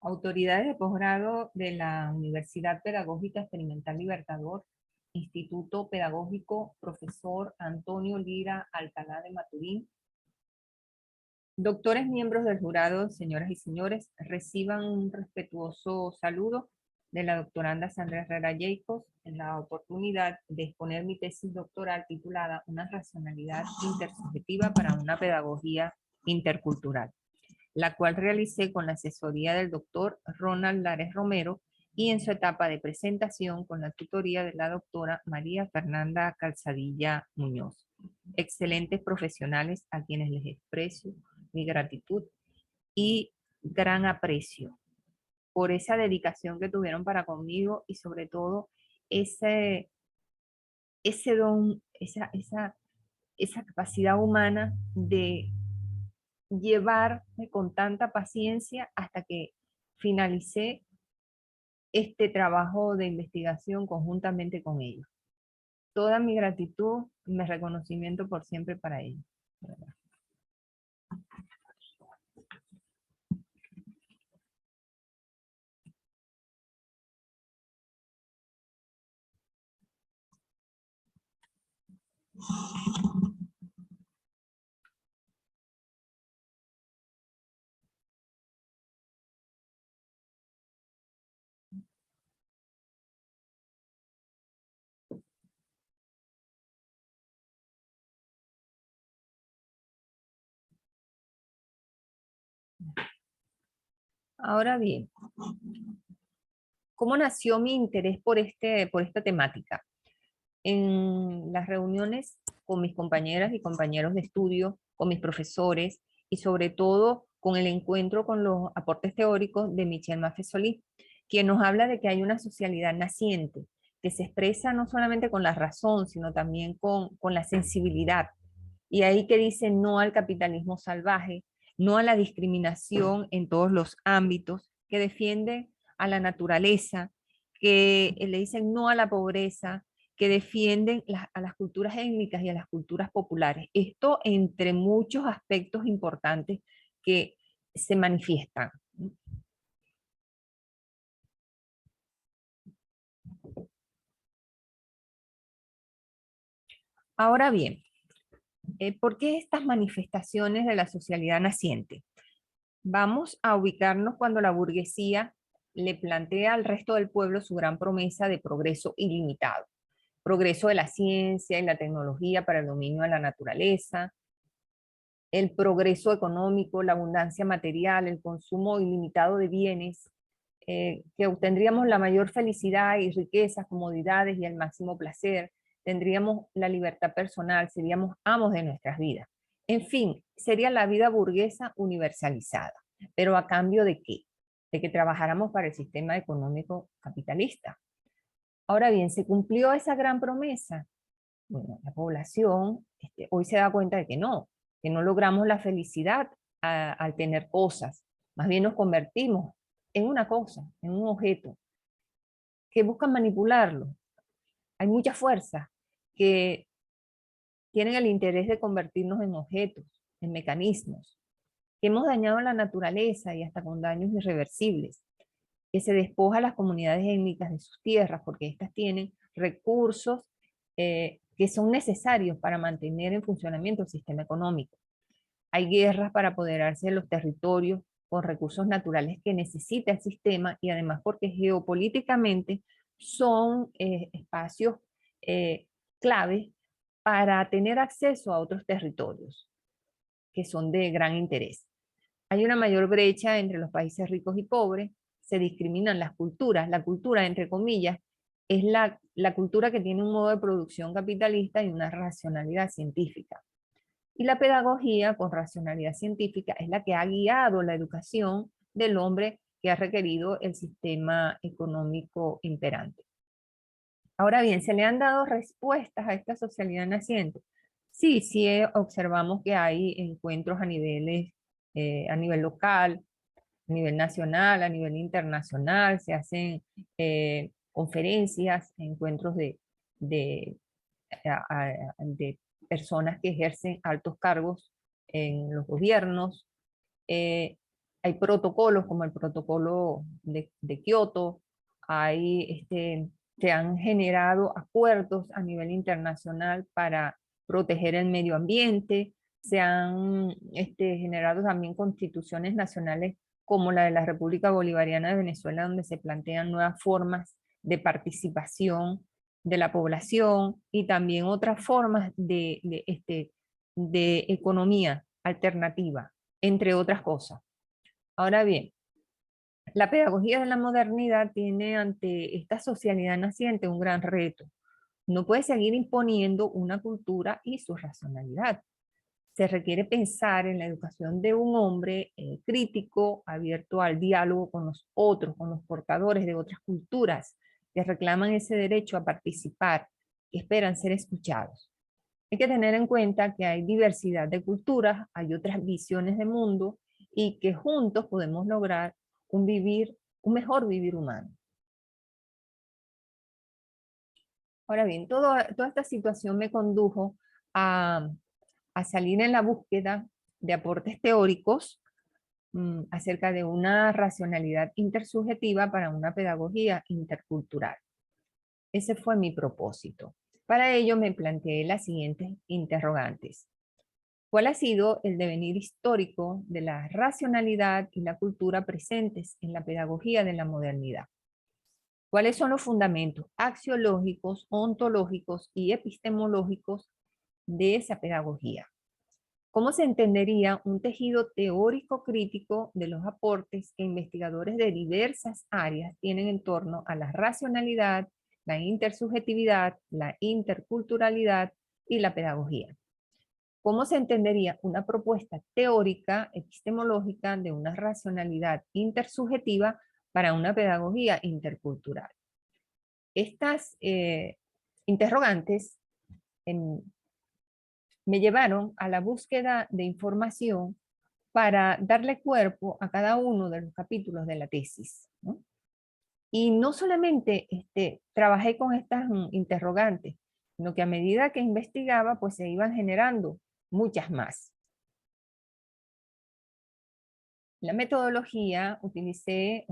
Autoridades de posgrado de la Universidad Pedagógica Experimental Libertador, Instituto Pedagógico Profesor Antonio Lira Alcalá de Maturín. Doctores miembros del jurado, señoras y señores, reciban un respetuoso saludo de la doctoranda Sandra Herrera Jacobs en la oportunidad de exponer mi tesis doctoral titulada Una racionalidad intersubjetiva para una pedagogía intercultural, la cual realicé con la asesoría del doctor Ronald Lares Romero y en su etapa de presentación con la tutoría de la doctora María Fernanda Calzadilla Muñoz. Excelentes profesionales a quienes les expreso mi gratitud y gran aprecio por esa dedicación que tuvieron para conmigo y sobre todo ese don, esa capacidad humana de llevarme con tanta paciencia hasta que finalicé este trabajo de investigación conjuntamente con ellos. Toda mi gratitud y mi reconocimiento por siempre para ellos. Ahora bien, ¿cómo nació mi interés por esta temática? En las reuniones con mis compañeras y compañeros de estudio, con mis profesores y sobre todo con el encuentro con los aportes teóricos de Michel Maffesoli, quien nos habla de que hay una socialidad naciente que se expresa no solamente con la razón, sino también con la sensibilidad. Y ahí que dice no al capitalismo salvaje, no a la discriminación en todos los ámbitos, que defiende a la naturaleza, que le dicen no a la pobreza, que defienden a las culturas étnicas y a las culturas populares. Esto entre muchos aspectos importantes que se manifiestan. Ahora bien, ¿por qué estas manifestaciones de la socialidad naciente? Vamos a ubicarnos cuando la burguesía le plantea al resto del pueblo su gran promesa de progreso ilimitado. Progreso de la ciencia y la tecnología para el dominio de la naturaleza, el progreso económico, la abundancia material, el consumo ilimitado de bienes, que obtendríamos la mayor felicidad y riquezas, comodidades y el máximo placer, tendríamos la libertad personal, seríamos amos de nuestras vidas. En fin, sería la vida burguesa universalizada. ¿Pero a cambio de qué? De que trabajáramos para el sistema económico capitalista. Ahora bien, ¿se cumplió esa gran promesa? Bueno, la población hoy se da cuenta de que no logramos la felicidad al tener cosas. Más bien nos convertimos en una cosa, en un objeto, que buscan manipularlo. Hay muchas fuerzas que tienen el interés de convertirnos en objetos, en mecanismos, que hemos dañado la naturaleza y hasta con daños irreversibles, que se despoja a las comunidades étnicas de sus tierras porque éstas tienen recursos que son necesarios para mantener en funcionamiento el sistema económico. Hay guerras para apoderarse de los territorios con recursos naturales que necesita el sistema y además porque geopolíticamente son espacios claves para tener acceso a otros territorios que son de gran interés. Hay una mayor brecha entre los países ricos y pobres, se discriminan las culturas. La cultura, entre comillas, es la cultura que tiene un modo de producción capitalista y una racionalidad científica. Y la pedagogía con racionalidad científica es la que ha guiado la educación del hombre que ha requerido el sistema económico imperante. Ahora bien, ¿se le han dado respuestas a esta socialidad naciente? Sí, sí observamos que hay encuentros a nivel local, a nivel nacional, a nivel internacional, se hacen conferencias, encuentros de, de personas que ejercen altos cargos en los gobiernos. Hay protocolos como el protocolo de Kioto, se han generado acuerdos a nivel internacional para proteger el medio ambiente, se han generado también constituciones nacionales como la de la República Bolivariana de Venezuela, donde se plantean nuevas formas de participación de la población y también otras formas de economía alternativa, entre otras cosas. Ahora bien, la pedagogía de la modernidad tiene ante esta socialidad naciente un gran reto. No puede seguir imponiendo una cultura y su racionalidad. Se requiere pensar en la educación de un hombre crítico, abierto al diálogo con los otros, con los portadores de otras culturas que reclaman ese derecho a participar, que esperan ser escuchados. Hay que tener en cuenta que hay diversidad de culturas, hay otras visiones de mundo y que juntos podemos lograr un mejor vivir humano. Ahora bien, toda esta situación me condujo a, a salir en la búsqueda de aportes teóricos acerca de una racionalidad intersubjetiva para una pedagogía intercultural. Ese fue mi propósito. Para ello me planteé las siguientes interrogantes. ¿Cuál ha sido el devenir histórico de la racionalidad y la cultura presentes en la pedagogía de la modernidad? ¿Cuáles son los fundamentos axiológicos, ontológicos y epistemológicos de esa pedagogía? ¿Cómo se entendería un tejido teórico crítico de los aportes que investigadores de diversas áreas tienen en torno a la racionalidad, la intersubjetividad, la interculturalidad y la pedagogía? ¿Cómo se entendería una propuesta teórica, epistemológica de una racionalidad intersubjetiva para una pedagogía intercultural? Estas interrogantes me llevaron a la búsqueda de información para darle cuerpo a cada uno de los capítulos de la tesis, ¿no? Y no solamente trabajé con estas interrogantes, sino que a medida que investigaba, pues se iban generando muchas más. La metodología utilicé,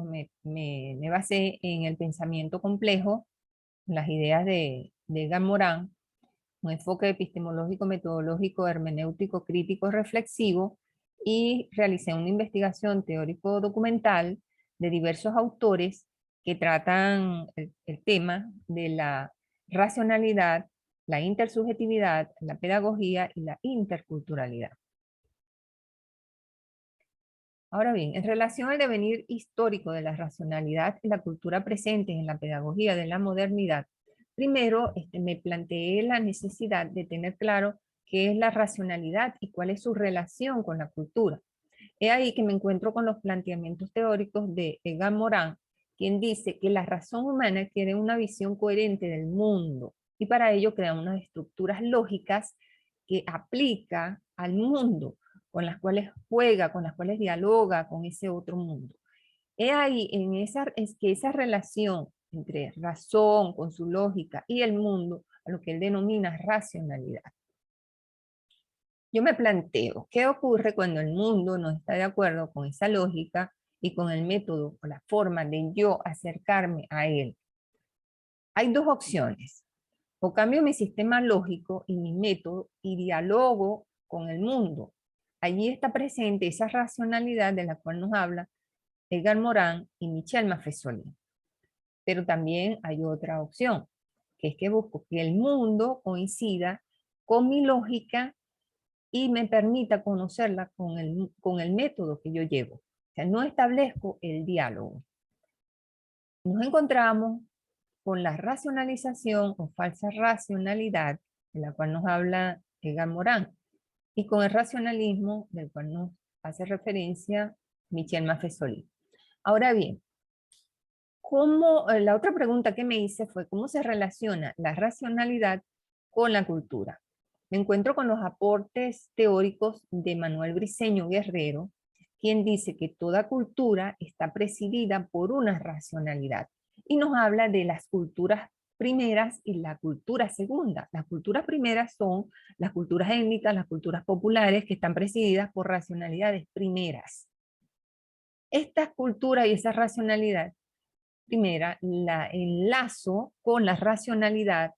me basé en el pensamiento complejo, las ideas de Edgar Morin, un enfoque epistemológico, metodológico, hermenéutico, crítico, reflexivo, y realicé una investigación teórico-documental de diversos autores que tratan el tema de la racionalidad, la intersubjetividad, la pedagogía y la interculturalidad. Ahora bien, en relación al devenir histórico de la racionalidad y la cultura presentes en la pedagogía de la modernidad, primero me planteé la necesidad de tener claro qué es la racionalidad y cuál es su relación con la cultura. Es ahí que me encuentro con los planteamientos teóricos de Edgar Morin, quien dice que la razón humana quiere una visión coherente del mundo y para ello crea unas estructuras lógicas que aplica al mundo, con las cuales juega, con las cuales dialoga con ese otro mundo. Es ahí es que esa relación entre razón con su lógica y el mundo, a lo que él denomina racionalidad. Yo me planteo, ¿qué ocurre cuando el mundo no está de acuerdo con esa lógica y con el método o la forma de yo acercarme a él? Hay dos opciones. O cambio mi sistema lógico y mi método y dialogo con el mundo. Allí está presente esa racionalidad de la cual nos habla Edgar Morin y Michel Maffesoli. Pero también hay otra opción, que es que busco que el mundo coincida con mi lógica y me permita conocerla con el método que yo llevo. O sea, no establezco el diálogo. Nos encontramos con la racionalización o falsa racionalidad, de la cual nos habla Edgar Morin, y con el racionalismo, del cual nos hace referencia Michel Maffesoli. Ahora bien, la otra pregunta que me hice fue cómo se relaciona la racionalidad con la cultura. Me encuentro con los aportes teóricos de Manuel Briceño Guerrero, quien dice que toda cultura está presidida por una racionalidad y nos habla de las culturas primeras y la cultura segunda. Las culturas primeras son las culturas étnicas, las culturas populares que están presididas por racionalidades primeras. Esta cultura y esa racionalidad, primera, la enlazo con la racionalidad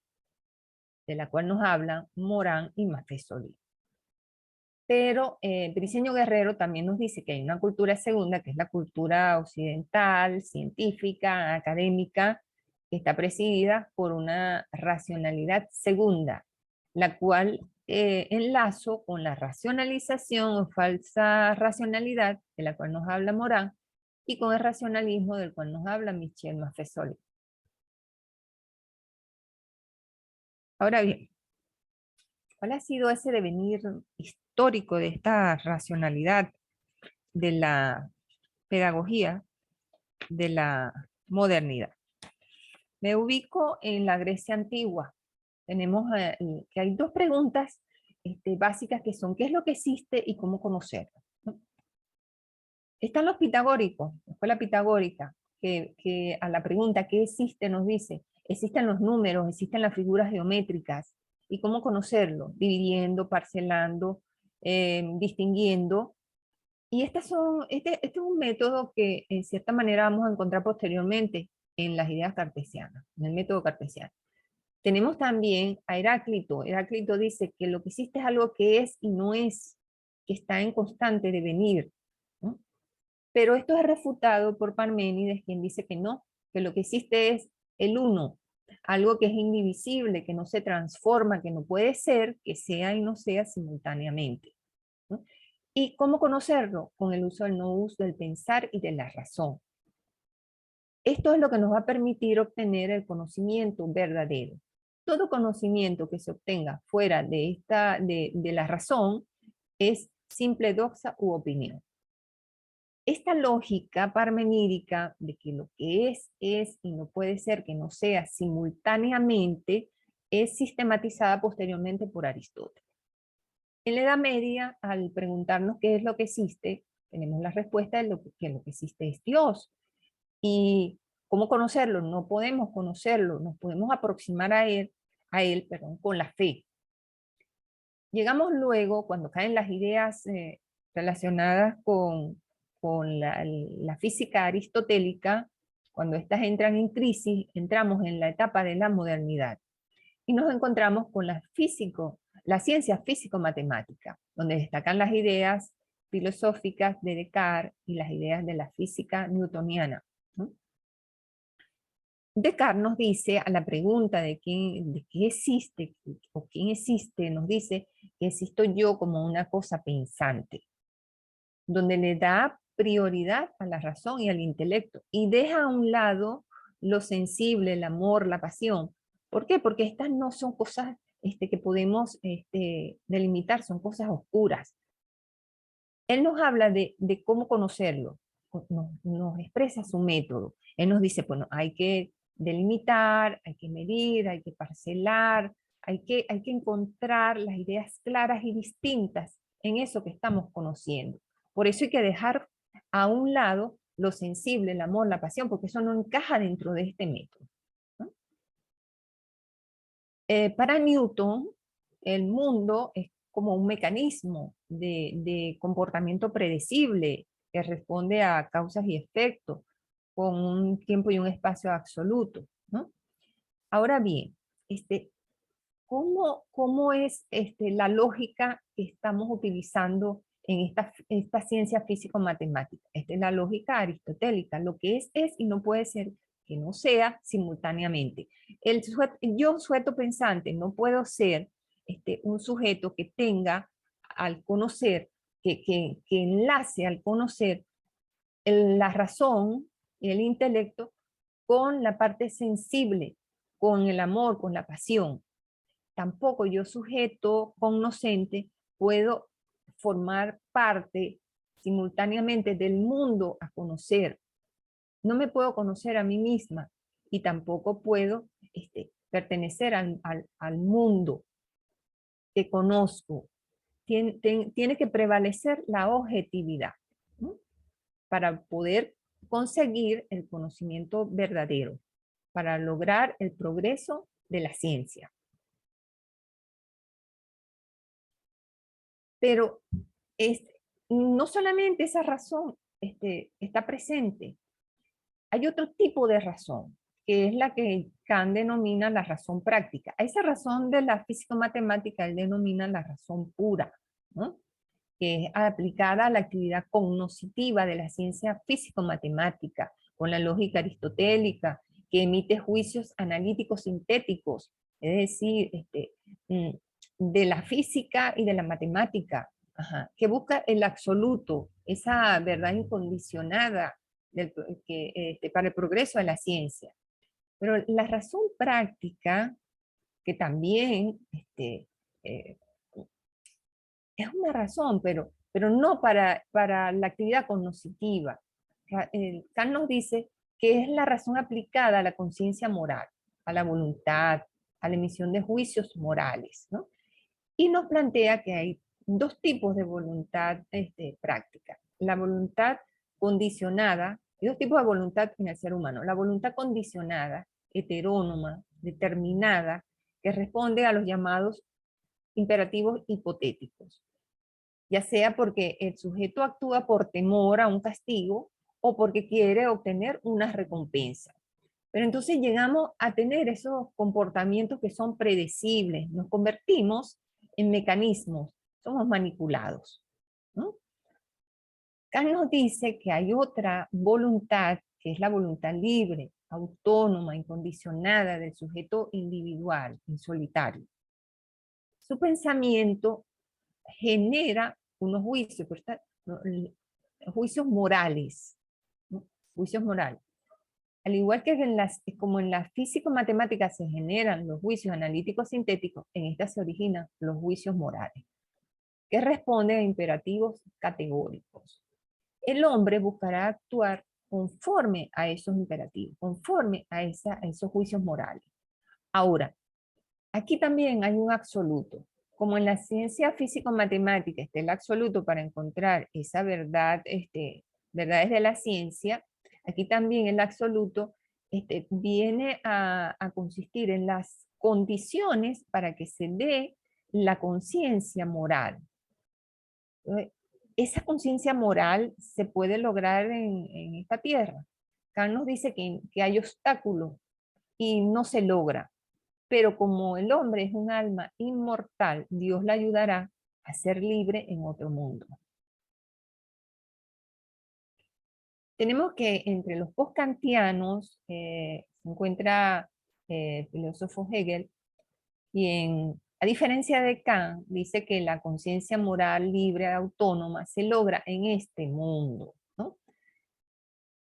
de la cual nos hablan Morán y Maffesoli. Pero Briceño Guerrero también nos dice que hay una cultura segunda, que es la cultura occidental, científica, académica, que está presidida por una racionalidad segunda, la cual enlazo con la racionalización o falsa racionalidad, de la cual nos habla Morán, y con el racionalismo del cual nos habla Michel Maffesoli. Ahora bien, ¿cuál ha sido ese devenir histórico de esta racionalidad de la pedagogía de la modernidad? Me ubico en la Grecia antigua. Tenemos que hay dos preguntas básicas que son: ¿qué es lo que existe y cómo conocerlo? ¿No? Están los pitagóricos, la escuela pitagórica, que a la pregunta ¿qué existe? Nos dice: existen los números, existen las figuras geométricas. ¿Y cómo conocerlo? Dividiendo, parcelando, distinguiendo. Y este es un método que en cierta manera vamos a encontrar posteriormente en las ideas cartesianas, en el método cartesiano. Tenemos también a Heráclito. Heráclito dice que lo que existe es algo que es y no es, que está en constante devenir, ¿no? Pero esto es refutado por Parménides, quien dice que no, que lo que existe es el uno, algo que es indivisible, que no se transforma, que no puede ser, que sea y no sea simultáneamente, ¿no? ¿Y cómo conocerlo? Con el uso del nous, del pensar y de la razón. Esto es lo que nos va a permitir obtener el conocimiento verdadero. Todo conocimiento que se obtenga fuera de la razón es simple doxa u opinión. Esta lógica parmenídica de que lo que es y no puede ser que no sea simultáneamente, es sistematizada posteriormente por Aristóteles. En la Edad Media, al preguntarnos qué es lo que existe, tenemos la respuesta de que lo que existe es Dios. ¿Y cómo conocerlo? No podemos conocerlo, nos podemos aproximar a él, perdón, con la fe. Llegamos luego, cuando caen las ideas relacionadas con la física aristotélica, cuando éstas entran en crisis, entramos en la etapa de la modernidad y nos encontramos con la ciencia físico-matemática, donde destacan las ideas filosóficas de Descartes y las ideas de la física newtoniana, ¿no? Descartes nos dice, a la pregunta de qué existe o quién existe, nos dice que existo yo como una cosa pensante, donde le da prioridad a la razón y al intelecto y deja a un lado lo sensible, el amor, la pasión. ¿Por qué? Porque estas no son cosas que podemos delimitar, son cosas oscuras. Él nos habla de cómo conocerlo, nos expresa su método. Él nos dice, bueno, hay que delimitar, hay que medir, hay que parcelar, hay que encontrar las ideas claras y distintas en eso que estamos conociendo. Por eso hay que dejar a un lado lo sensible, el amor, la pasión, porque eso no encaja dentro de este método, ¿no? Para Newton, el mundo es como un mecanismo de comportamiento predecible que responde a causas y efectos con un tiempo y un espacio absoluto, ¿no? Ahora bien, ¿cómo es la lógica que estamos utilizando en esta ciencia físico-matemática? Esta es la lógica aristotélica. Lo que es y no puede ser que no sea simultáneamente. Yo, sujeto pensante, no puedo ser un sujeto que tenga al conocer, que enlace al conocer la razón y el intelecto con la parte sensible, con el amor, con la pasión. Tampoco yo, sujeto cognoscente, puedo formar parte simultáneamente del mundo a conocer. No me puedo conocer a mí misma y tampoco puedo pertenecer al mundo que conozco. Tiene que prevalecer la objetividad, ¿no? Para poder conseguir el conocimiento verdadero, para lograr el progreso de la ciencia. Pero no solamente esa razón está presente. Hay otro tipo de razón, que es la que Kant denomina la razón práctica. A esa razón de la físico-matemática él denomina la razón pura, ¿no? Que es aplicada a la actividad cognoscitiva de la ciencia físico-matemática, con la lógica aristotélica, que emite juicios analíticos sintéticos, es decir, mm, de la física y de la matemática, ajá, que busca el absoluto, esa verdad incondicionada para el progreso de la ciencia. Pero la razón práctica, que también eh, es una razón, pero no para la actividad cognitiva. Kant nos dice que es la razón aplicada a la conciencia moral, a la voluntad, a la emisión de juicios morales, ¿no? Y nos plantea que hay dos tipos de voluntad práctica. La voluntad condicionada, hay dos tipos de voluntad en el ser humano. La voluntad condicionada, heterónoma, determinada, que responde a los llamados imperativos hipotéticos, ya sea porque el sujeto actúa por temor a un castigo o porque quiere obtener una recompensa. Pero entonces llegamos a tener esos comportamientos que son predecibles, nos convertimos en mecanismos, somos manipulados, ¿no? Kant nos dice que hay otra voluntad, que es la voluntad libre, autónoma, incondicionada del sujeto individual, en solitario. Su pensamiento genera unos juicios, juicios morales, ¿no? Juicios morales. Al igual que como en la físico-matemática se generan los juicios analíticos sintéticos, en esta se originan los juicios morales, que responden a imperativos categóricos. El hombre buscará actuar conforme a esos imperativos, conforme a esos juicios morales. Ahora, aquí también hay un absoluto. Como en la ciencia físico-matemática está el absoluto para encontrar esa verdad, verdades de la ciencia, aquí también el absoluto viene a consistir en las condiciones para que se dé la conciencia moral. Esa conciencia moral se puede lograr en esta tierra. Kant nos dice que hay obstáculos y no se logra. Pero como el hombre es un alma inmortal, Dios la ayudará a ser libre en otro mundo. Tenemos que entre los post-kantianos se encuentra el filósofo Hegel, quien, a diferencia de Kant, dice que la conciencia moral libre, autónoma, se logra en este mundo, ¿no?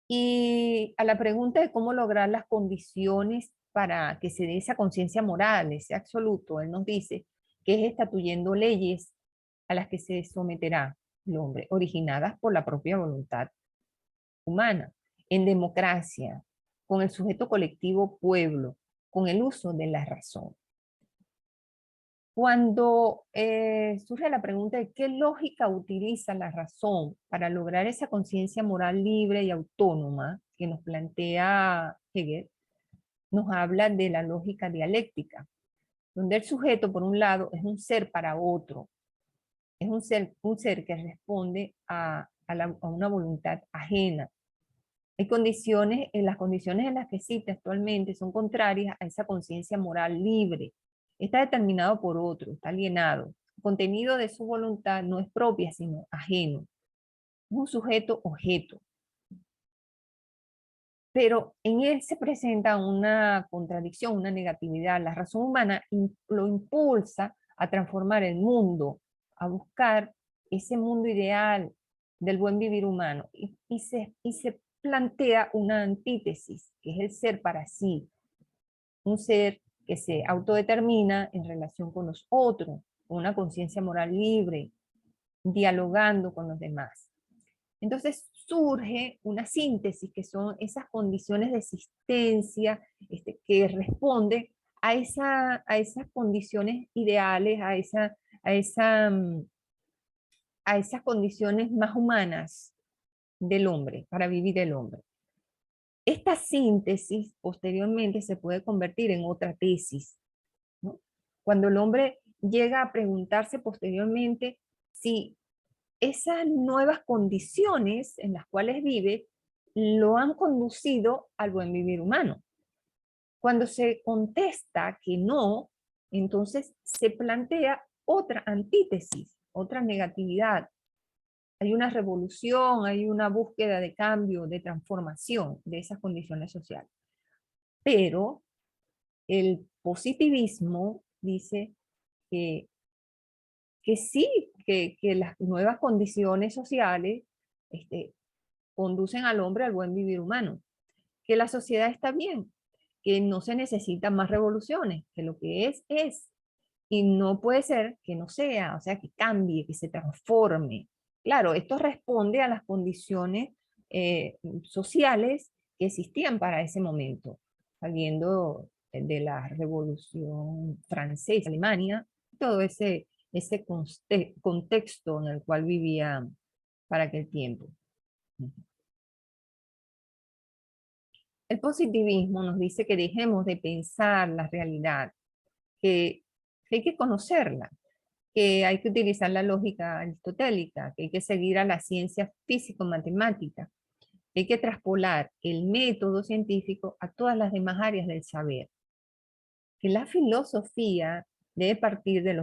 Y a la pregunta de cómo lograr las condiciones para que se dé esa conciencia moral, ese absoluto, él nos dice que es estatuyendo leyes a las que se someterá el hombre, originadas por la propia voluntad humana, en democracia, con el sujeto colectivo pueblo, con el uso de la razón. Cuando surge la pregunta de qué lógica utiliza la razón para lograr esa conciencia moral libre y autónoma que nos plantea Hegel, nos habla de la lógica dialéctica, donde el sujeto, por un lado, es un ser para otro, es un ser que responde a una voluntad ajena. Hay condiciones, las condiciones en las que existe actualmente son contrarias a esa conciencia moral libre. Está determinado por otro, está alienado. El contenido de su voluntad no es propia, sino ajeno. Es un sujeto objeto. Pero en él se presenta una contradicción, una negatividad. La razón humana lo impulsa a transformar el mundo, a buscar ese mundo ideal del buen vivir humano. Y se plantea una antítesis, que es el ser para sí. Un ser que se autodetermina en relación con los otros, con una conciencia moral libre, dialogando con los demás. Entonces surge una síntesis, que son esas condiciones de existencia que responden a esas condiciones ideales, a esas condiciones más humanas del hombre, para vivir el hombre. Esta síntesis posteriormente se puede convertir en otra tesis, ¿no? Cuando el hombre llega a preguntarse posteriormente si esas nuevas condiciones en las cuales vive lo han conducido al buen vivir humano. Cuando se contesta que no, entonces se plantea otra antítesis, otra negatividad. Hay una revolución, hay una búsqueda de cambio, de transformación de esas condiciones sociales. Pero el positivismo dice que, que sí, que las nuevas condiciones sociales conducen al hombre al buen vivir humano, que la sociedad está bien, que no se necesitan más revoluciones, que lo que es, y no puede ser que no sea, o sea, que cambie, que se transforme. Claro, esto responde a las condiciones sociales que existían para ese momento, saliendo de la Revolución Francesa, Alemania, todo ese contexto en el cual vivía para aquel tiempo. El positivismo nos dice que dejemos de pensar la realidad, que hay que conocerla, que hay que utilizar la lógica aristotélica, que hay que seguir a la ciencia físico-matemática, que hay que traspolar el método científico a todas las demás áreas del saber, que la filosofía debe partir de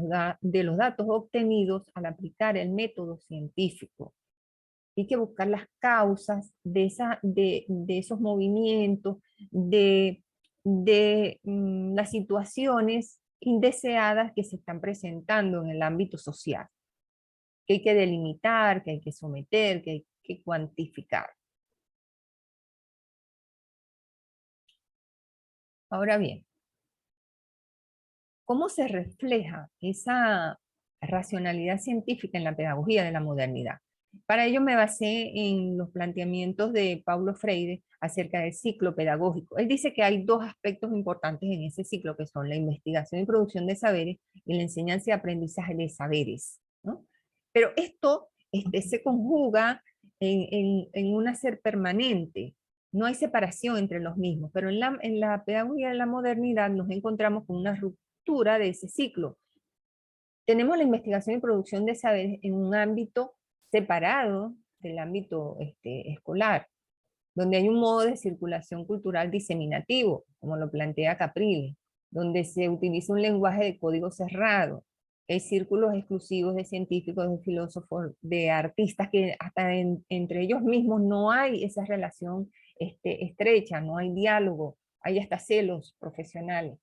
los datos obtenidos al aplicar el método científico. Hay que buscar las causas de esos movimientos, de las situaciones indeseadas que se están presentando en el ámbito social, que hay que delimitar, que hay que someter, que hay que cuantificar. Ahora bien, ¿cómo se refleja esa racionalidad científica en la pedagogía de la modernidad? Para ello me basé en los planteamientos de Paulo Freire acerca del ciclo pedagógico. Él dice que hay dos aspectos importantes en ese ciclo, que son la investigación y producción de saberes y la enseñanza y aprendizaje de saberes, ¿no? Pero esto se conjuga en un hacer permanente. No hay separación entre los mismos, pero en la pedagogía de la modernidad nos encontramos con una ruptura de ese ciclo. Tenemos la investigación y producción de saberes en un ámbito separado del ámbito escolar, donde hay un modo de circulación cultural diseminativo, como lo plantea Capriles, donde se utiliza un lenguaje de código cerrado, hay círculos exclusivos de científicos, de filósofos, de artistas, que hasta entre ellos mismos no hay esa relación estrecha, no hay diálogo, hay hasta celos profesionales,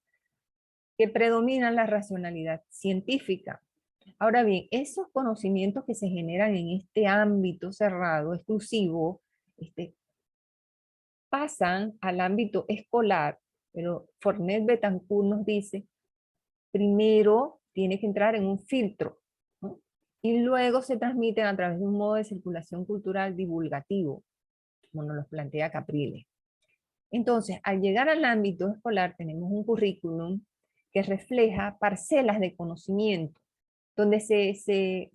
que predominan la racionalidad científica. Ahora bien, esos conocimientos que se generan en este ámbito cerrado, exclusivo, pasan al ámbito escolar, pero Fornet Betancourt nos dice, primero tiene que entrar en un filtro, ¿no? Y luego se transmiten a través de un modo de circulación cultural divulgativo, como nos lo plantea Capriles. Entonces, al llegar al ámbito escolar, tenemos un currículum que refleja parcelas de conocimiento, donde se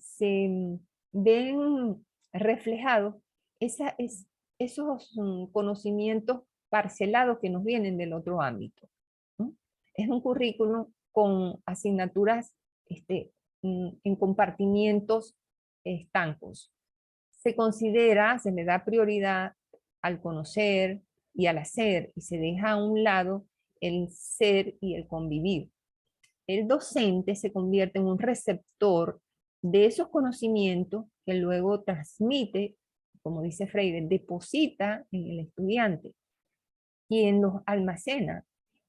ven reflejados esos conocimientos parcelados que nos vienen del otro ámbito, ¿no? Es un currículum con asignaturas en compartimientos estancos. Se le da prioridad al conocer y al hacer, y se deja a un lado el ser y el convivir. El docente se convierte en un receptor de esos conocimientos que luego transmite, como dice Freire, deposita en el estudiante, quien los almacena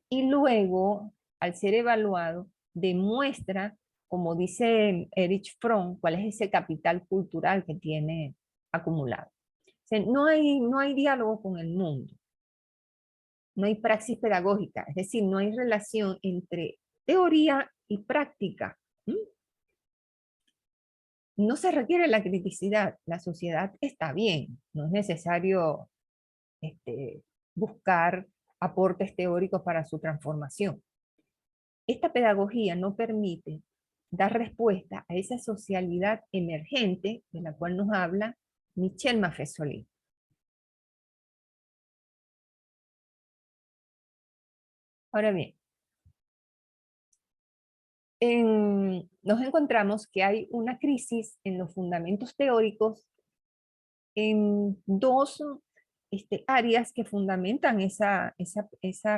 y luego, al ser evaluado, demuestra, como dice Erich Fromm, cuál es ese capital cultural que tiene acumulado. O sea, no hay diálogo con el mundo, no hay praxis pedagógica, es decir, no hay relación entre teoría y práctica. No se requiere la criticidad, la sociedad está bien, no es necesario buscar aportes teóricos para su transformación. Esta pedagogía no permite dar respuesta a esa socialidad emergente de la cual nos habla Michel Maffesoli. Ahora bien, nos encontramos que hay una crisis en los fundamentos teóricos en dos áreas que fundamentan esa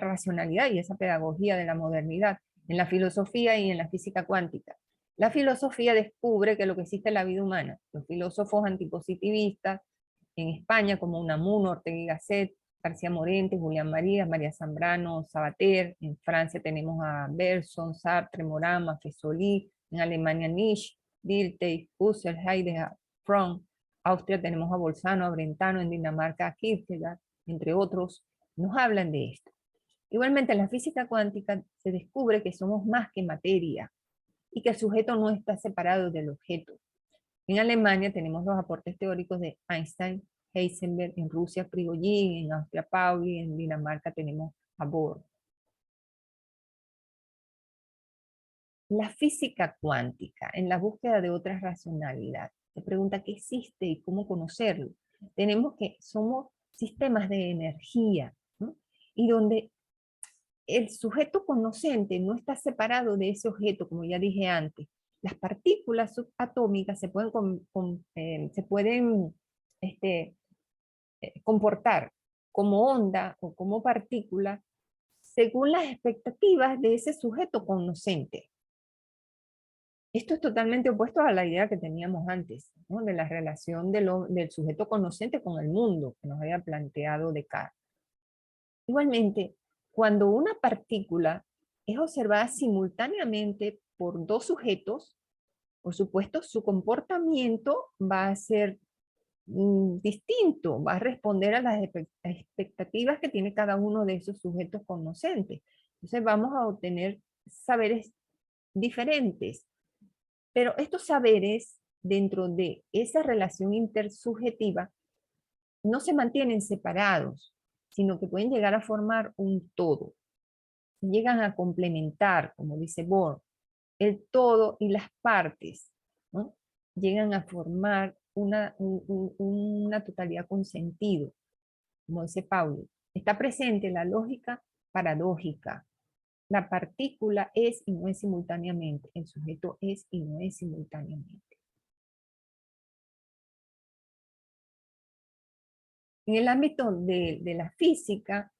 racionalidad y esa pedagogía de la modernidad, en la filosofía y en la física cuántica. La filosofía descubre que lo que existe es la vida humana. Los filósofos antipositivistas en España, como Unamuno, Ortega y Gasset, García Morente, Julián María, María Zambrano, Sabater. En Francia tenemos a Bergson, Sartre, Morama, Fesolí. En Alemania Nietzsche, Dilthey, Husserl, Heidegger, Fromm. Austria tenemos a Bolzano, a Brentano, en Dinamarca a Kierkegaard, entre otros, nos hablan de esto. Igualmente en la física cuántica se descubre que somos más que materia y que el sujeto no está separado del objeto. En Alemania tenemos los aportes teóricos de Einstein, Heisenberg, en Rusia Prigogine, en Austria Pauli, en Dinamarca tenemos a Bohr. La física cuántica, en la búsqueda de otra racionalidad, se pregunta qué existe y cómo conocerlo. Tenemos que somos sistemas de energía, ¿no? Y donde el sujeto conocente no está separado de ese objeto, como ya dije antes. Las partículas subatómicas se pueden comportar como onda o como partícula según las expectativas de ese sujeto conocente. Esto es totalmente opuesto a la idea que teníamos antes, ¿no? De la relación del sujeto conocente con el mundo que nos había planteado Descartes. Igualmente, cuando una partícula es observada simultáneamente por dos sujetos, por supuesto, su comportamiento va a ser distinto, va a responder a las expectativas que tiene cada uno de esos sujetos conocentes. Entonces vamos a obtener saberes diferentes. Pero estos saberes, dentro de esa relación intersubjetiva, no se mantienen separados, sino que pueden llegar a formar un todo. Llegan a complementar, como dice Bohr, el todo y las partes, ¿no? Llegan a formar una totalidad con sentido, como dice Pauli. Está presente la lógica paradójica. La partícula es y no es simultáneamente. El sujeto es y no es simultáneamente. En el ámbito de la física,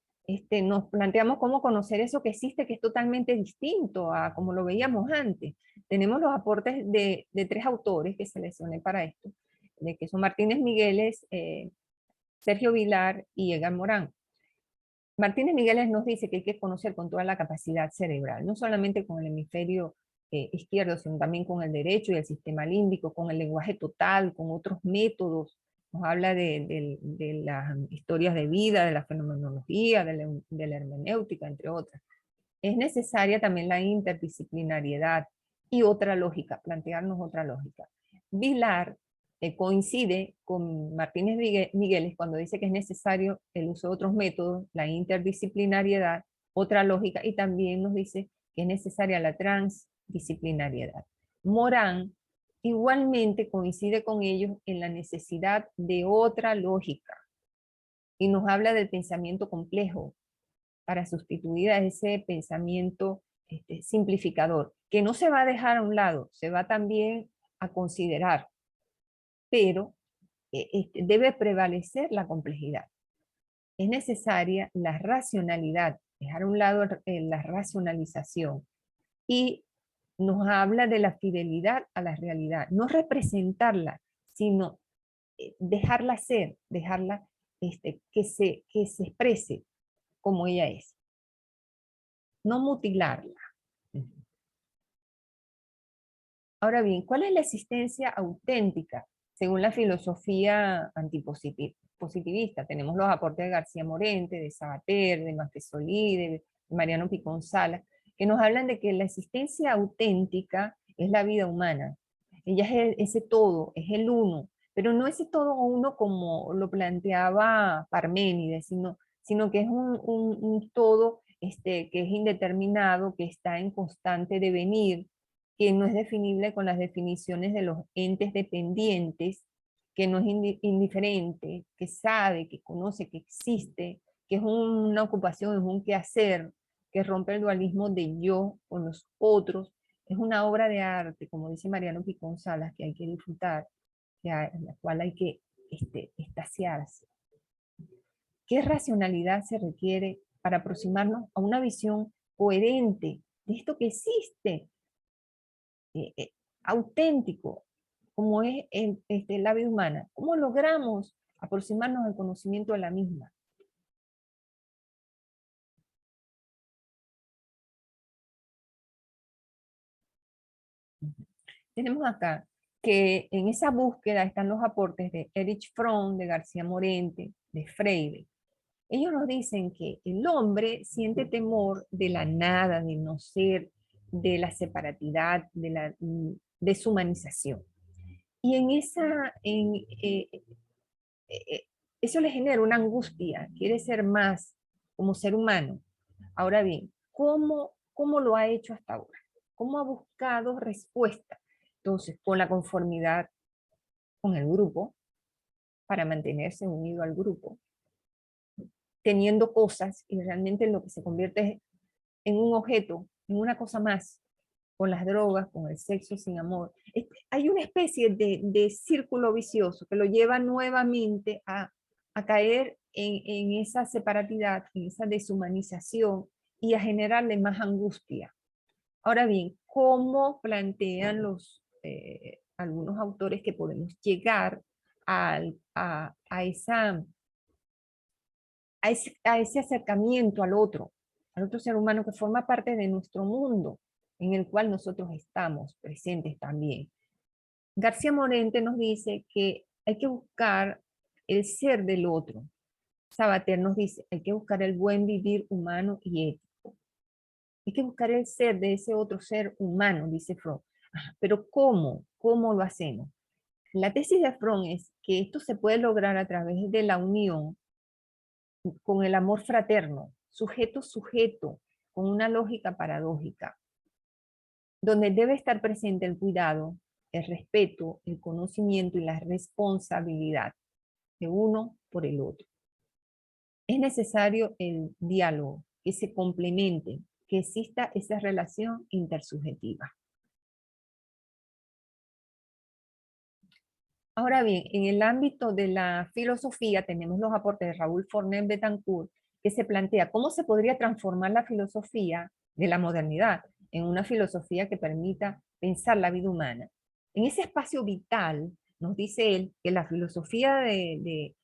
nos planteamos cómo conocer eso que existe, que es totalmente distinto a como lo veíamos antes. Tenemos los aportes de tres autores que seleccioné para esto, de que son Martínez Migueles, Sergio Vilar y Egan Morán. Martínez Migueles nos dice que hay que conocer con toda la capacidad cerebral, no solamente con el hemisferio izquierdo, sino también con el derecho y el sistema límbico, con el lenguaje total, con otros métodos. Nos habla de las historias de vida, de la fenomenología, de la hermenéutica, entre otras. Es necesaria también la interdisciplinariedad y otra lógica, plantearnos otra lógica. Vilar coincide con Martínez Migueles cuando dice que es necesario el uso de otros métodos, la interdisciplinariedad, otra lógica, y también nos dice que es necesaria la transdisciplinariedad. Morán igualmente coincide con ellos en la necesidad de otra lógica y nos habla del pensamiento complejo para sustituir a ese pensamiento simplificador, que no se va a dejar a un lado, se va también a considerar, pero debe prevalecer la complejidad. Es necesaria la racionalidad, dejar a un lado la racionalización, y nos habla de la fidelidad a la realidad, no representarla, sino dejarla ser, dejarla que se exprese como ella es, no mutilarla. Ahora bien, ¿cuál es la existencia auténtica? Según la filosofía antipositivista, tenemos los aportes de García Morente, de Sabater, de Maffesoli, de Mariano Picón Sala, que nos hablan de que la existencia auténtica es la vida humana. Ella es ese todo, es el uno, pero no ese todo uno como lo planteaba Parménides, sino que es un todo que es indeterminado, que está en constante devenir, que no es definible con las definiciones de los entes dependientes, que no es indiferente, que sabe, que conoce, que existe, que es una ocupación, es un quehacer, que rompe el dualismo de yo con los otros. Es una obra de arte, como dice Mariano Picón Salas, que hay que disfrutar, en la cual hay que extasiarse. ¿Qué racionalidad se requiere para aproximarnos a una visión coherente de esto que existe, eh, eh, auténtico, como es la vida humana? ¿Cómo logramos aproximarnos al conocimiento de la misma? Tenemos acá que en esa búsqueda están los aportes de Erich Fromm, de García Morente, de Freire. Ellos nos dicen que el hombre siente temor de la nada, del no ser, de la separatidad, de la deshumanización. Y eh, eso le genera una angustia, quiere ser más como ser humano. Ahora bien, ¿cómo lo ha hecho hasta ahora? ¿Cómo ha buscado respuesta? Entonces, con la conformidad con el grupo, para mantenerse unido al grupo, teniendo cosas y realmente lo que se convierte en un objeto, en una cosa más, con las drogas, con el sexo sin amor. Hay una especie de círculo vicioso que lo lleva nuevamente a caer en esa separatidad, en esa deshumanización y a generarle más angustia. Ahora bien, ¿cómo plantean algunos autores que podemos llegar a a ese acercamiento al otro ser humano que forma parte de nuestro mundo, en el cual nosotros estamos presentes también? García Morente nos dice que hay que buscar el ser del otro. Sabater nos dice, hay que buscar el buen vivir humano y ético. Hay que buscar el ser de ese otro ser humano, dice Fromm. Pero ¿cómo? ¿Cómo lo hacemos? La tesis de Fromm es que esto se puede lograr a través de la unión con el amor fraterno, sujeto-sujeto, con una lógica paradójica, donde debe estar presente el cuidado, el respeto, el conocimiento y la responsabilidad de uno por el otro. Es necesario el diálogo, que se complemente, que exista esa relación intersubjetiva. Ahora bien, en el ámbito de la filosofía tenemos los aportes de Raúl Fornel Betancourt, que se plantea cómo se podría transformar la filosofía de la modernidad en una filosofía que permita pensar la vida humana. En ese espacio vital, nos dice él que la filosofía de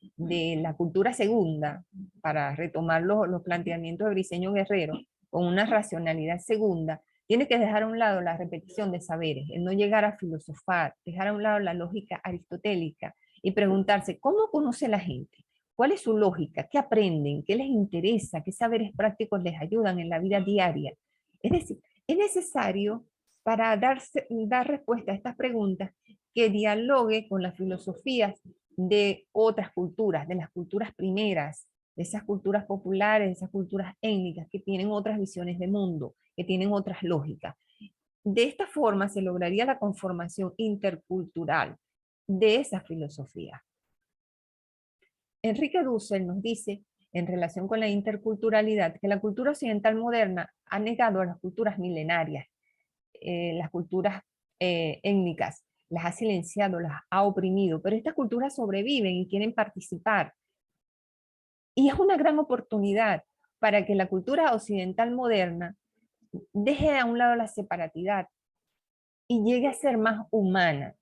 la cultura segunda, para retomar los planteamientos de Briceño Guerrero, con una racionalidad segunda, tiene que dejar a un lado la repetición de saberes, el no llegar a filosofar, dejar a un lado la lógica aristotélica y preguntarse, ¿cómo conoce la gente? ¿Cuál es su lógica? ¿Qué aprenden? ¿Qué les interesa? ¿Qué saberes prácticos les ayudan en la vida diaria? Es decir, es necesario para dar respuesta a estas preguntas que dialogue con las filosofías de otras culturas, de las culturas primeras, de esas culturas populares, de esas culturas étnicas que tienen otras visiones de mundo, que tienen otras lógicas. De esta forma se lograría la conformación intercultural de esa filosofía. Enrique Dussel nos dice, en relación con la interculturalidad, que la cultura occidental moderna ha negado a las culturas milenarias, las culturas étnicas, las ha silenciado, las ha oprimido, pero estas culturas sobreviven y quieren participar. Y es una gran oportunidad para que la cultura occidental moderna deje a un lado la separatidad y llegue a ser más humana,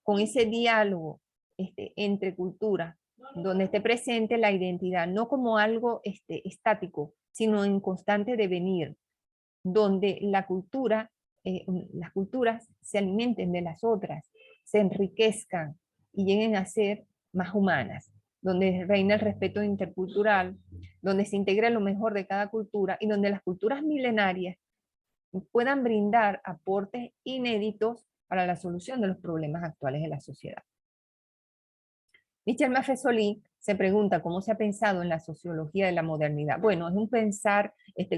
con ese diálogo entre culturas, donde esté presente la identidad, no como algo estático, sino en constante devenir, donde las culturas se alimenten de las otras, se enriquezcan y lleguen a ser más humanas, donde reina el respeto intercultural, donde se integra lo mejor de cada cultura y donde las culturas milenarias puedan brindar aportes inéditos para la solución de los problemas actuales de la sociedad. Michel Maffesoli se pregunta cómo se ha pensado en la sociología de la modernidad. Bueno, es un pensar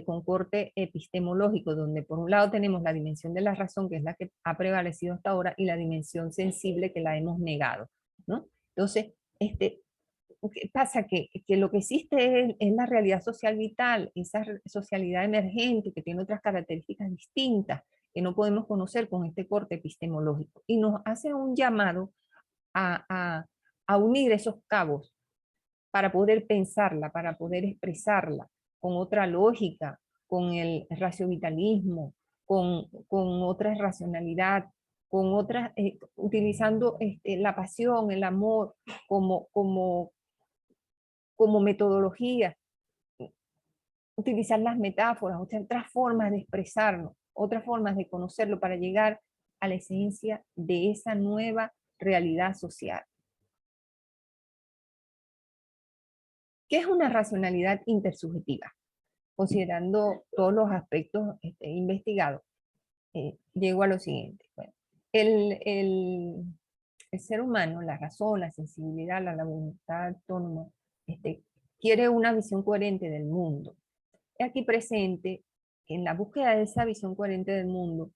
con corte epistemológico, donde por un lado tenemos la dimensión de la razón, que es la que ha prevalecido hasta ahora, y la dimensión sensible, que la hemos negado, ¿no? Entonces, ¿qué pasa? Que lo que existe es la realidad social vital, esa socialidad emergente que tiene otras características distintas, que no podemos conocer con este corte epistemológico. Y nos hace un llamado a unir esos cabos para poder pensarla, para poder expresarla con otra lógica, con el raciovitalismo, con otra racionalidad, con otras, utilizando la pasión, el amor como metodología, utilizar las metáforas, otras formas de expresarnos, otras formas de conocerlo para llegar a la esencia de esa nueva realidad social. ¿Qué es una racionalidad intersubjetiva? Considerando todos los aspectos investigados, llego a lo siguiente. Bueno, el ser humano, la razón, la sensibilidad, la voluntad autónoma, quiere una visión coherente del mundo. Aquí presente, en la búsqueda de esa visión coherente del mundo,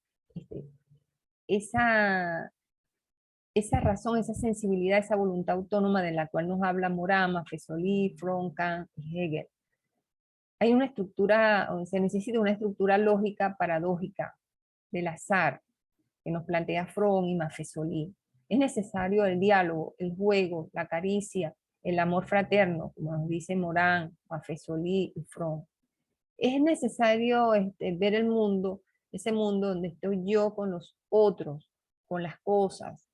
esa razón, esa sensibilidad, esa voluntad autónoma de la cual nos habla Morán, Maffesoli, Fromm, Kant y Hegel. Hay una estructura, se necesita una estructura lógica paradójica del azar que nos plantea Fromm y Maffesoli. Es necesario el diálogo, el juego, la caricia, el amor fraterno, como nos dice Morán, Maffesoli y Fromm. Es necesario ver el mundo, ese mundo donde estoy yo con los otros, con las cosas,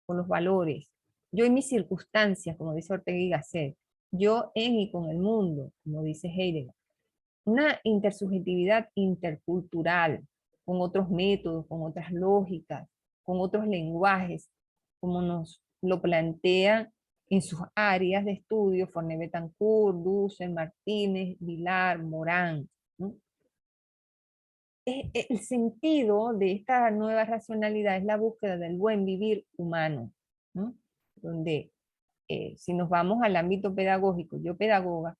con los valores. Yo en mis circunstancias, como dice Ortega y Gasset. Yo en y con el mundo, como dice Heidegger. Una intersubjetividad intercultural, con otros métodos, con otras lógicas, con otros lenguajes, como nos lo plantea en sus áreas de estudio Forné Betancourt, Dussel, Martínez, Vilar, Morán, ¿no? El sentido de esta nueva racionalidad es la búsqueda del buen vivir humano, ¿no? Donde si nos vamos al ámbito pedagógico, yo pedagoga,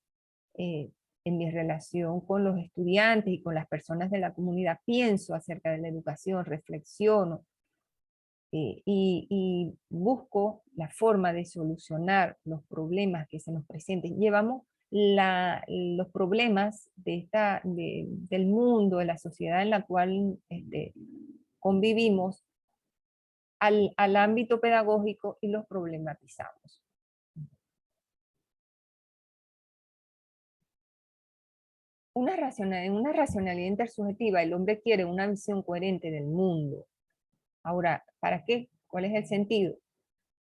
en mi relación con los estudiantes y con las personas de la comunidad, pienso acerca de la educación, reflexiono y busco la forma de solucionar los problemas que se nos presenten. Llevamos los problemas del mundo, de la sociedad en la cual convivimos, al ámbito pedagógico y los problematizamos. En una racionalidad intersubjetiva, el hombre quiere una visión coherente del mundo. Ahora, ¿para qué? ¿Cuál es el sentido?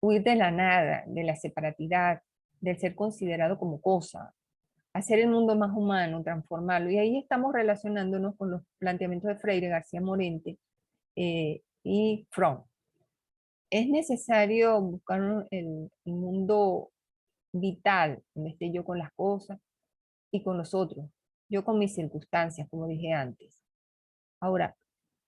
Huir de la nada, de la separatidad, del ser considerado como cosa, hacer el mundo más humano, transformarlo. Y ahí estamos relacionándonos con los planteamientos de Freire, García Morente y Fromm. Es necesario buscar el mundo vital, donde esté yo con las cosas y con los otros, yo con mis circunstancias, como dije antes. Ahora,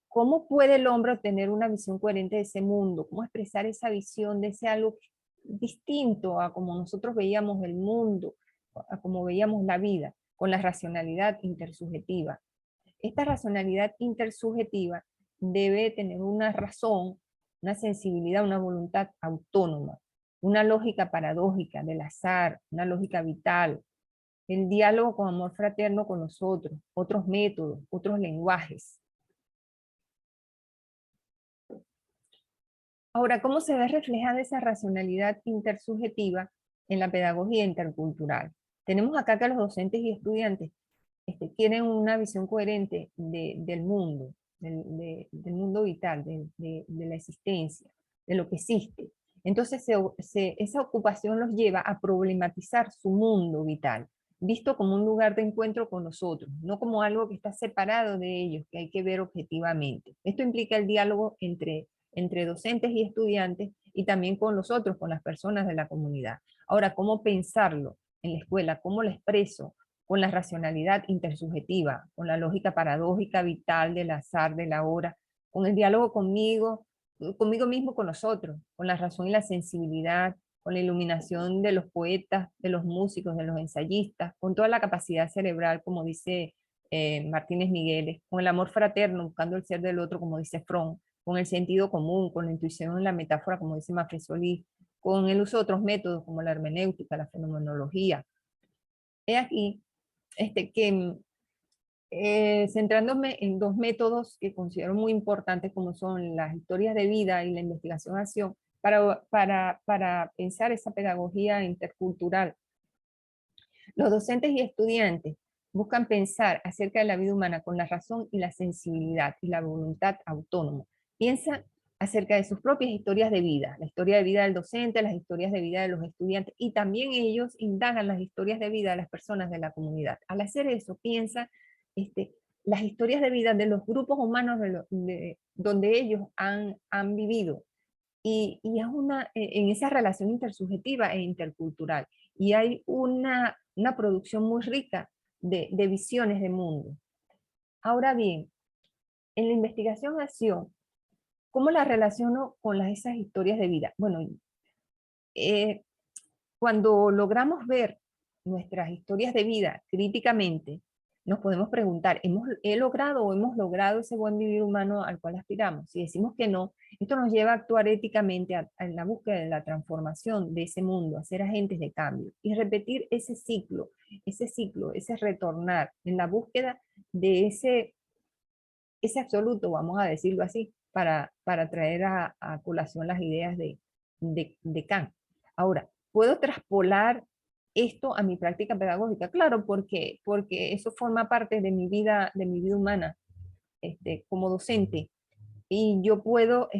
¿cómo puede el hombre obtener una visión coherente de ese mundo? ¿Cómo expresar esa visión de ese algo distinto a como nosotros veíamos el mundo, a como veíamos la vida, con la racionalidad intersubjetiva? Esta racionalidad intersubjetiva debe tener una razón, una sensibilidad, una voluntad autónoma, una lógica paradójica del azar, una lógica vital, el diálogo con amor fraterno con los otros, otros métodos, otros lenguajes. Ahora, ¿cómo se ve reflejada esa racionalidad intersubjetiva en la pedagogía intercultural? Tenemos acá que los docentes y estudiantes tienen una visión coherente del mundo, del mundo vital, de la existencia, de lo que existe. Entonces esa ocupación los lleva a problematizar su mundo vital, visto como un lugar de encuentro con los otros, no como algo que está separado de ellos, que hay que ver objetivamente. Esto implica el diálogo entre docentes y estudiantes y también con los otros, con las personas de la comunidad. Ahora, ¿cómo pensarlo en la escuela? ¿Cómo lo expreso? Con la racionalidad intersubjetiva, con la lógica paradójica vital del azar, de la hora, con el diálogo conmigo mismo, con los otros, con la razón y la sensibilidad, con la iluminación de los poetas, de los músicos, de los ensayistas, con toda la capacidad cerebral, como dice Martínez Migueles, con el amor fraterno, buscando el ser del otro, como dice Fromm, con el sentido común, con la intuición en la metáfora, como dice Maffesoli, con el uso de otros métodos como la hermenéutica, la fenomenología. He aquí que centrándome en dos métodos que considero muy importantes, como son las historias de vida y la investigación-acción, para pensar esa pedagogía intercultural. Los docentes y estudiantes buscan pensar acerca de la vida humana con la razón y la sensibilidad y la voluntad autónoma. Piensan acerca de sus propias historias de vida, la historia de vida del docente, las historias de vida de los estudiantes, y también ellos indagan las historias de vida de las personas de la comunidad. Al hacer eso, piensan las historias de vida de los grupos humanos donde ellos han vivido, y es en esa relación intersubjetiva e intercultural. Y hay una producción muy rica de visiones de mundo. Ahora bien, en la investigación-acción, ¿cómo la relaciono con esas historias de vida? Bueno, eh, cuando logramos ver nuestras historias de vida críticamente, nos podemos preguntar, ¿he logrado o hemos logrado ese buen vivir humano al cual aspiramos? Si decimos que no, esto nos lleva a actuar éticamente en la búsqueda de la transformación de ese mundo, a ser agentes de cambio y repetir ese retornar en la búsqueda de ese absoluto, vamos a decirlo así, para traer a colación las ideas de Kant. Ahora, ¿puedo traspolar esto a mi práctica pedagógica? Claro, porque eso forma parte de mi vida humana, como docente. Y yo puedo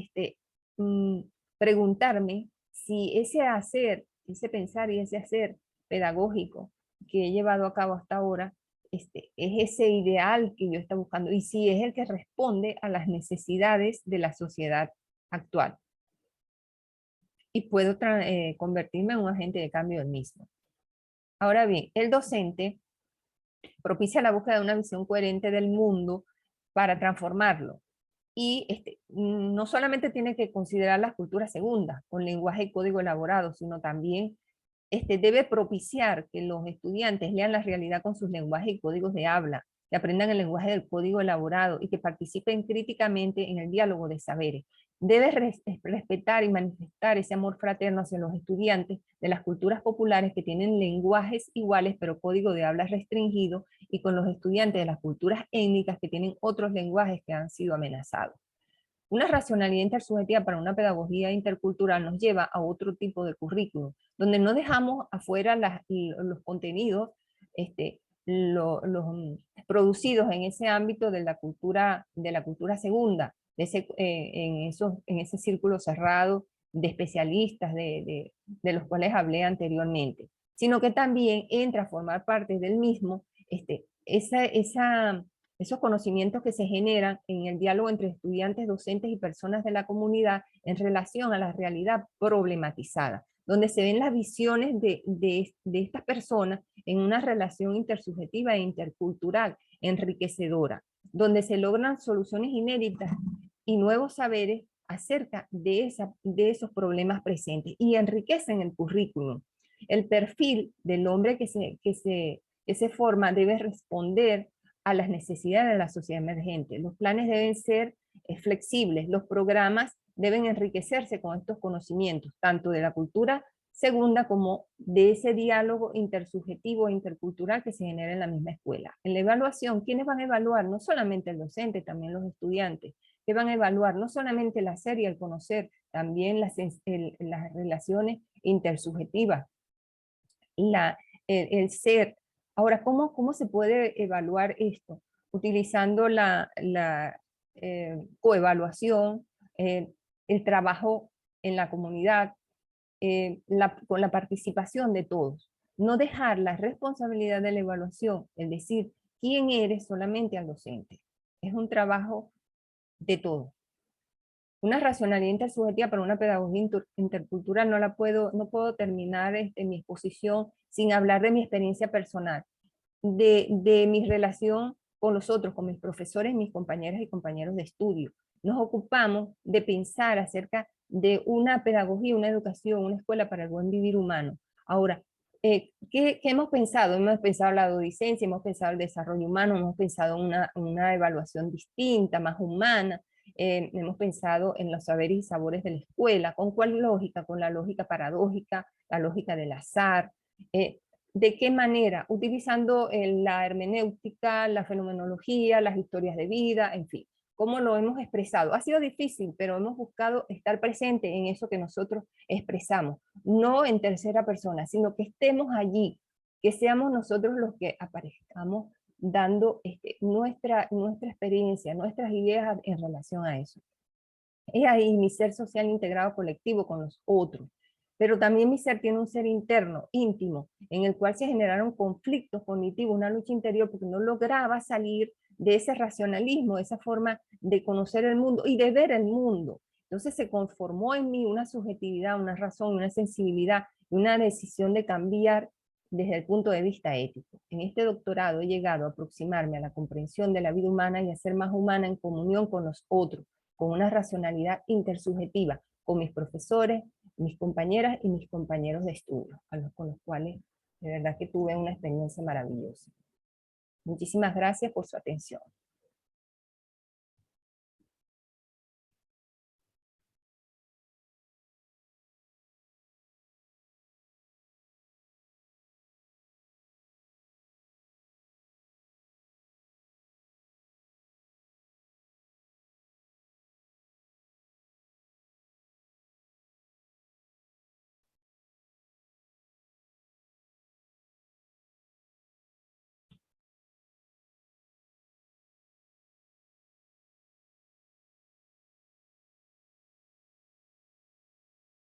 mm, preguntarme si ese pensar y ese hacer pedagógico que he llevado a cabo hasta ahora, es ese ideal que yo estoy buscando, y si es el que responde a las necesidades de la sociedad actual. Y puedo convertirme en un agente de cambio del mismo. Ahora bien, el docente propicia la búsqueda de una visión coherente del mundo para transformarlo. Y no solamente tiene que considerar las culturas segundas, con lenguaje y código elaborado, sino también debe propiciar que los estudiantes lean la realidad con sus lenguajes y códigos de habla, que aprendan el lenguaje del código elaborado y que participen críticamente en el diálogo de saberes. Debe respetar y manifestar ese amor fraterno hacia los estudiantes de las culturas populares que tienen lenguajes iguales pero código de habla restringido, y con los estudiantes de las culturas étnicas que tienen otros lenguajes que han sido amenazados. Una racionalidad intersubjetiva para una pedagogía intercultural nos lleva a otro tipo de currículum, donde no dejamos afuera los contenidos producidos en ese ámbito de la cultura segunda, en ese círculo cerrado de especialistas de los cuales hablé anteriormente, sino que también entra a formar parte del mismo esos conocimientos que se generan en el diálogo entre estudiantes, docentes y personas de la comunidad en relación a la realidad problematizada, donde se ven las visiones de estas personas en una relación intersubjetiva e intercultural enriquecedora, donde se logran soluciones inéditas y nuevos saberes acerca de esos problemas presentes y enriquecen el currículum. El perfil del hombre que se forma debe responder a las necesidades de la sociedad emergente. Los planes deben ser flexibles, los programas deben enriquecerse con estos conocimientos, tanto de la cultura segunda como de ese diálogo intersubjetivo e intercultural que se genera en la misma escuela. En la evaluación, ¿quiénes van a evaluar? No solamente el docente, también los estudiantes, que van a evaluar no solamente el hacer y el conocer, también las relaciones intersubjetivas, el ser. Ahora, ¿cómo se puede evaluar esto? Utilizando la coevaluación, el trabajo en la comunidad, con la participación de todos. No dejar la responsabilidad de la evaluación, es decir, quién eres solamente al docente. Es un trabajo de todos. Una racionalidad intersubjetiva para una pedagogía intercultural no puedo terminar mi exposición sin hablar de mi experiencia personal, de mi relación con los otros, con mis profesores, mis compañeras y compañeros de estudio. Nos ocupamos de pensar acerca de una pedagogía, una educación, una escuela para el buen vivir humano. Ahora, ¿qué hemos pensado? Hemos pensado la docencia, hemos pensado el desarrollo humano, hemos pensado una evaluación distinta, más humana, hemos pensado en los saberes y sabores de la escuela. ¿Con cuál lógica? Con la lógica paradójica, la lógica del azar. ¿De qué manera? Utilizando la hermenéutica, la fenomenología, las historias de vida, en fin. ¿Cómo lo hemos expresado? Ha sido difícil, pero hemos buscado estar presente en eso que nosotros expresamos. No en tercera persona, sino que estemos allí, que seamos nosotros los que aparezcamos dando nuestra experiencia, nuestras ideas en relación a eso. Es ahí mi ser social integrado colectivo con los otros. Pero también mi ser tiene un ser interno, íntimo, en el cual se generaron conflictos cognitivos, una lucha interior, porque no lograba salir de ese racionalismo, de esa forma de conocer el mundo y de ver el mundo. Entonces se conformó en mí una subjetividad, una razón, una sensibilidad, una decisión de cambiar desde el punto de vista ético. En este doctorado he llegado a aproximarme a la comprensión de la vida humana y a ser más humana en comunión con los otros, con una racionalidad intersubjetiva, con mis profesores, mis compañeras y mis compañeros de estudio, con los cuales de verdad que tuve una experiencia maravillosa. Muchísimas gracias por su atención.